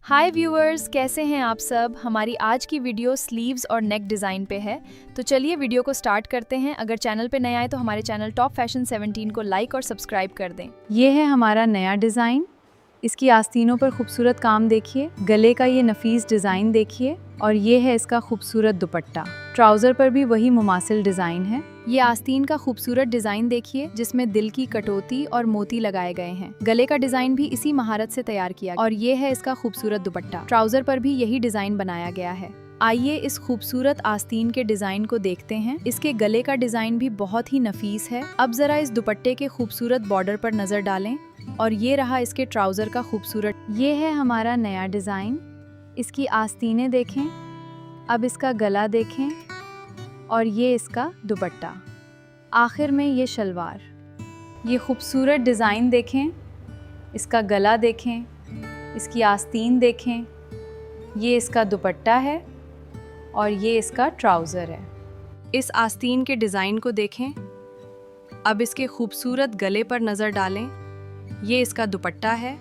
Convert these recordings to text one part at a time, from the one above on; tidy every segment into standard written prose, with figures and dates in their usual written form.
हाय viewers, कैसे हैं आप सब। हमारी आज की वीडियो स्लीव्स और नेक डिज़ाइन पे है, तो चलिए वीडियो को स्टार्ट करते हैं। अगर चैनल पे नए आए तो हमारे चैनल टॉप फैशन 17 को लाइक और सब्सक्राइब कर दें। ये है हमारा नया डिज़ाइन। इसकी आस्तीनों पर खूबसूरत काम देखिए, गले का ये नफीस डिज़ाइन देखिए और ये है इसका खूबसूरत दुपट्टा। ट्राउज़र पर भी वही मुमासिल डिज़ाइन है। ये आस्तीन का खूबसूरत डिज़ाइन देखिए जिसमें दिल की कटौती और मोती लगाए गए हैं। गले का डिज़ाइन भी इसी महारत से तैयार किया और ये है इसका खूबसूरत दुपट्टा। ट्राउज़र पर भी यही डिज़ाइन बनाया गया है। आइए इस खूबसूरत आस्तीन के डिज़ाइन को देखते हैं। इसके गले का डिज़ाइन भी बहुत ही नफीस है। अब जरा इस दुपट्टे के खूबसूरत बॉर्डर पर नज़र डालें और ये रहा इसके ट्राउज़र का खूबसूरत। ये है हमारा नया डिज़ाइन। इसकी आस्तीनें देखें, अब इसका गला देखें और ये इसका दुपट्टा। आखिर में ये शलवार। ये खूबसूरत डिज़ाइन देखें, इसका गला देखें, इसकी आस्तीन देखें, ये इसका दुपट्टा है और ये इसका ट्राउज़र है। इस आस्तीन के डिज़ाइन को देखें, अब इसके खूबसूरत गले पर नज़र डालें। ये इसका दुपट्टा है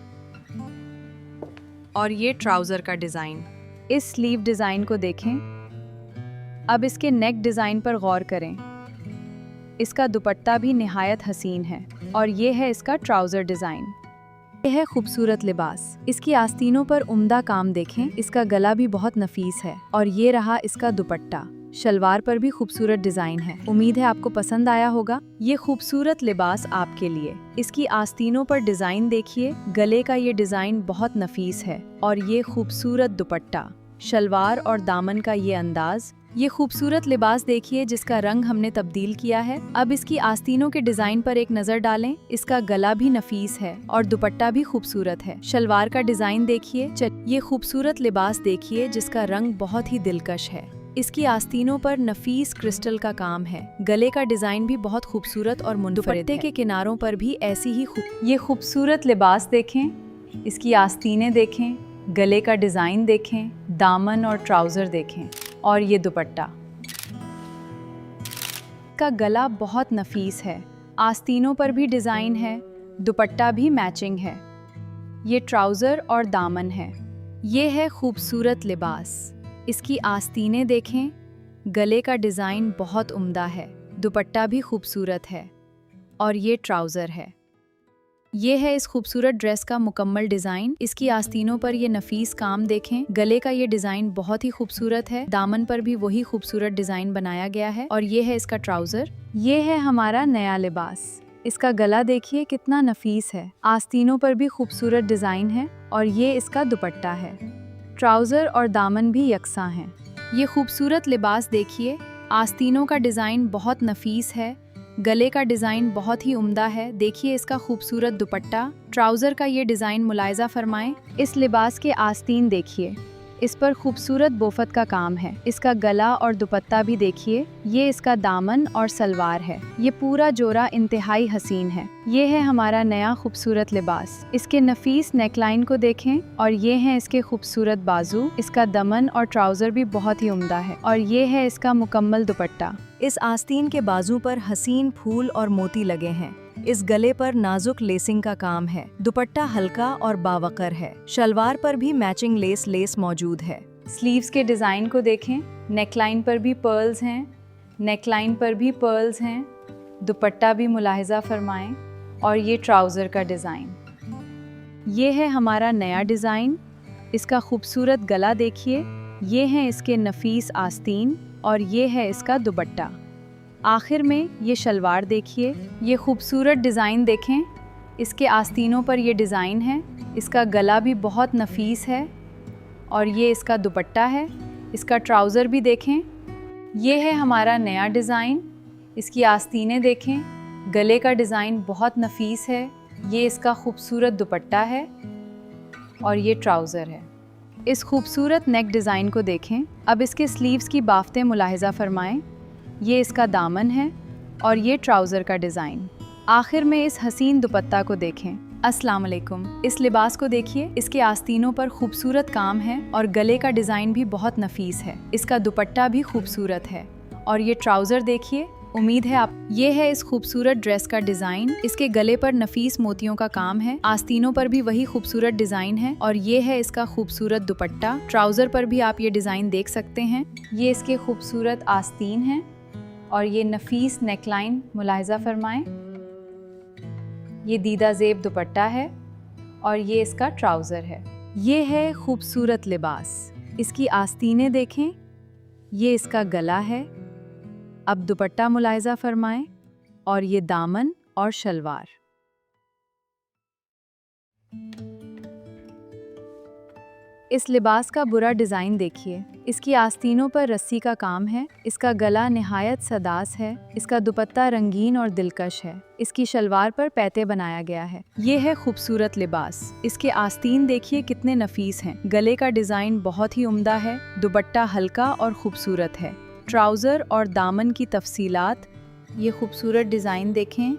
और ये ट्राउज़र का डिज़ाइन। इस स्लीव डिज़ाइन को देखें, अब इसके नेक डिज़ाइन पर गौर करें। इसका दुपट्टा भी निहायत हसीन है और ये है इसका ट्राउज़र डिज़ाइन। ये है खूबसूरत लिबास। इसकी आस्तीनों पर उम्दा काम देखें, इसका गला भी बहुत नफीस है और ये रहा इसका दुपट्टा। शलवार पर भी खूबसूरत डिज़ाइन है। उम्मीद है आपको पसंद आया होगा ये खूबसूरत लिबास आपके लिए। इसकी आस्तीनों पर डिज़ाइन देखिए, गले का ये डिज़ाइन बहुत नफीस है और ये खूबसूरत दुपट्टा, शलवार और दामन का ये अंदाज। ये खूबसूरत लिबास देखिए जिसका रंग हमने तब्दील किया है। अब इसकी आस्तीनों के डिज़ाइन पर एक नज़र डालें। इसका गला भी नफीस है और दुपट्टा भी खूबसूरत है। शलवार का डिज़ाइन देखिए। ये खूबसूरत लिबास देखिए जिसका रंग बहुत ही दिलकश है। इसकी आस्तीनों पर नफीस क्रिस्टल का काम है। गले का डिज़ाइन भी बहुत खूबसूरत और मुनफरिद है। दुपट्टे के किनारों पर भी ऐसी ही ये खूबसूरत लिबास देखें, इसकी आस्तीनें देखें, गले का डिज़ाइन देखें, दामन और ट्राउज़र देखें और ये दुपट्टा। का गला बहुत नफीस है, आस्तीनों पर भी डिज़ाइन है, दुपट्टा भी मैचिंग है। ये ट्राउज़र और दामन है। ये है खूबसूरत लिबास। इसकी आस्तीनें देखें, गले का डिज़ाइन बहुत उम्दा है, दुपट्टा भी खूबसूरत है और ये ट्राउज़र है। ये है इस खूबसूरत ड्रेस का मुकम्मल डिज़ाइन। इसकी आस्तीनों पर ये नफीस काम देखें, गले का ये डिज़ाइन बहुत ही खूबसूरत है, दामन पर भी वही खूबसूरत डिज़ाइन बनाया गया है और ये है इसका ट्राउज़र। ये है हमारा नया लिबास। इसका गला देखिए कितना नफीस है, आस्तीनों पर भी खूबसूरत डिज़ाइन है और ये इसका दुपट्टा है। ट्राउज़र और दामन भी यकसा हैं। ये खूबसूरत लिबास देखिए, आस्तीनों का डिज़ाइन बहुत नफीस है, गले का डिज़ाइन बहुत ही उम्दा है। देखिए इसका खूबसूरत दुपट्टा। ट्राउज़र का ये डिज़ाइन मुलायजा फरमाएं। इस लिबास के आस्तीन देखिए, इस पर खूबसूरत बोफत का काम है। इसका गला और दुपट्टा भी देखिए। ये इसका दामन और सलवार है। ये पूरा जोड़ा इंतहाई हसीन है। ये है हमारा नया खूबसूरत लिबास। इसके नफीस नेकलाइन को देखें और ये हैं इसके खूबसूरत बाजू। इसका दमन और ट्राउज़र भी बहुत ही उम्दा है और ये है इसका मुकम्मल दुपट्टा। इस आस्तीन के बाजू पर हसीन फूल और मोती लगे हैं। इस गले पर नाजुक लेसिंग का काम है। दुपट्टा हल्का और बावकर है। शलवार पर भी मैचिंग लेस मौजूद है। स्लीव्स के डिज़ाइन को देखें, नेकलाइन पर भी पर्ल्स हैं, नेकलाइन पर भी पर्ल्स हैं, दुपट्टा भी मुलाहिजा फरमाएं और ये ट्राउज़र का डिज़ाइन। ये है हमारा नया डिज़ाइन। इसका खूबसूरत गला देखिए, ये हैं इसके नफीस आस्तीन और ये है इसका दुपट्टा। आखिर में ये शलवार देखिए, ये खूबसूरत डिज़ाइन देखें, इसके आस्तीनों पर ये डिज़ाइन है। इसका गला भी बहुत नफीस है और ये इसका दुपट्टा है। इसका ट्राउज़र भी देखें। ये है हमारा नया डिज़ाइन। इसकी आस्तीनें देखें, गले का डिज़ाइन बहुत नफीस है। ये इसका खूबसूरत दुपट्टा है और ये ट्राउज़र है। इस खूबसूरत नेक डिज़ाइन को देखें। अब इसके स्लीव्स की बाफ्तें मुलाहिजा फरमाएं। ये इसका दामन है और ये ट्राउज़र का डिज़ाइन। आखिर में इस हसीन दुपट्टा को देखें। अस्सलाम वालेकुम। इस लिबास को देखिए, इसके आस्तीनों पर खूबसूरत काम है और गले का डिज़ाइन भी बहुत नफीस है। इसका दुपट्टा भी खूबसूरत है और ये ट्राउज़र देखिए, उम्मीद है आप। ये है इस खूबसूरत ड्रेस का डिजाइन। इसके गले पर नफीस मोतियों का काम है, आस्तीनों पर भी वही खूबसूरत डिजाइन है और ये है इसका खूबसूरत दुपट्टा। ट्राउजर पर भी आप ये डिजाइन देख सकते हैं। ये इसके खूबसूरत आस्तीन हैं और ये नफीस नेकलाइन मुलाहिजा फरमाएं। ये दीदा ज़ेब दुपट्टा है और ये इसका ट्राउज़र है। ये है खूबसूरत लिबास। इसकी आस्तीनें देखें, ये इसका गला है। अब दुपट्टा मुलाहिजा फरमाएं और ये दामन और शलवार। इस लिबास का बुरा डिज़ाइन देखिए। इसकी आस्तीनों पर रस्सी का काम है। इसका गला निहायत सदास है। इसका दुपट्टा रंगीन और दिलकश है। इसकी शलवार पर पैते बनाया गया है। ये है खूबसूरत लिबास। इसके आस्तीन देखिए कितने नफीस हैं। गले का डिज़ाइन बहुत ही उम्दा है। दुपट्टा हल्का और खूबसूरत है। ट्राउज़र और दामन की तफसीलात। ये खूबसूरत डिज़ाइन देखें।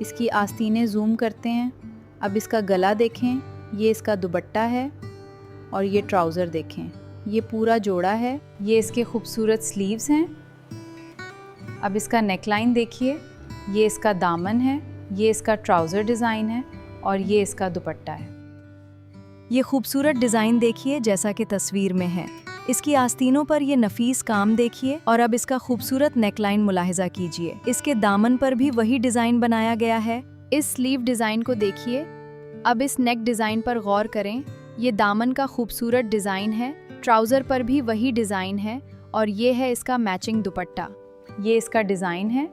इसकी आस्तीनें जूम करते हैं। अब इसका गला देखें, ये इसका दुपट्टा है और ये ट्राउज़र देखें, ये पूरा जोड़ा है। ये इसके खूबसूरत स्लीव्स हैं। अब इसका नेकलाइन देखिए, ये इसका दामन है, ये इसका ट्राउज़र डिज़ाइन है और ये इसका दुपट्टा है। ये खूबसूरत डिज़ाइन देखिए जैसा कि तस्वीर में है। इसकी आस्तीनों पर ये नफीस काम देखिए और अब इसका खूबसूरत नेकलाइन मुलाहिजा कीजिए। इसके दामन पर भी वही डिज़ाइन बनाया गया है। इस स्लीव डिज़ाइन को देखिए। अब इस नेक डिज़ाइन पर गौर करें। ये दामन का खूबसूरत डिज़ाइन है। ट्राउज़र पर भी वही डिज़ाइन है और ये है इसका मैचिंग दुपट्टा। ये इसका डिज़ाइन है।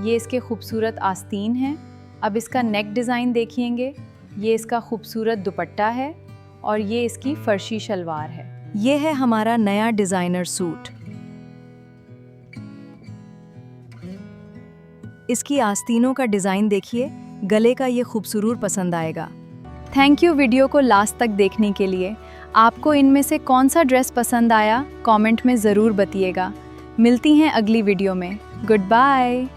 ये इसके खूबसूरत आस्तीन हैं। अब इसका नेक डिज़ाइन देखिएंगे। ये इसका खूबसूरत दुपट्टा है और ये इसकी फर्शी शलवार है। ये है हमारा नया डिज़ाइनर सूट। इसकी आस्तीनों का डिज़ाइन देखिए। गले का ये खूबसूरत पसंद आएगा। थैंक यू वीडियो को लास्ट तक देखने के लिए। आपको इनमें से कौन सा ड्रेस पसंद आया कमेंट में ज़रूर बताइएगा। मिलती हैं अगली वीडियो में। Good bye.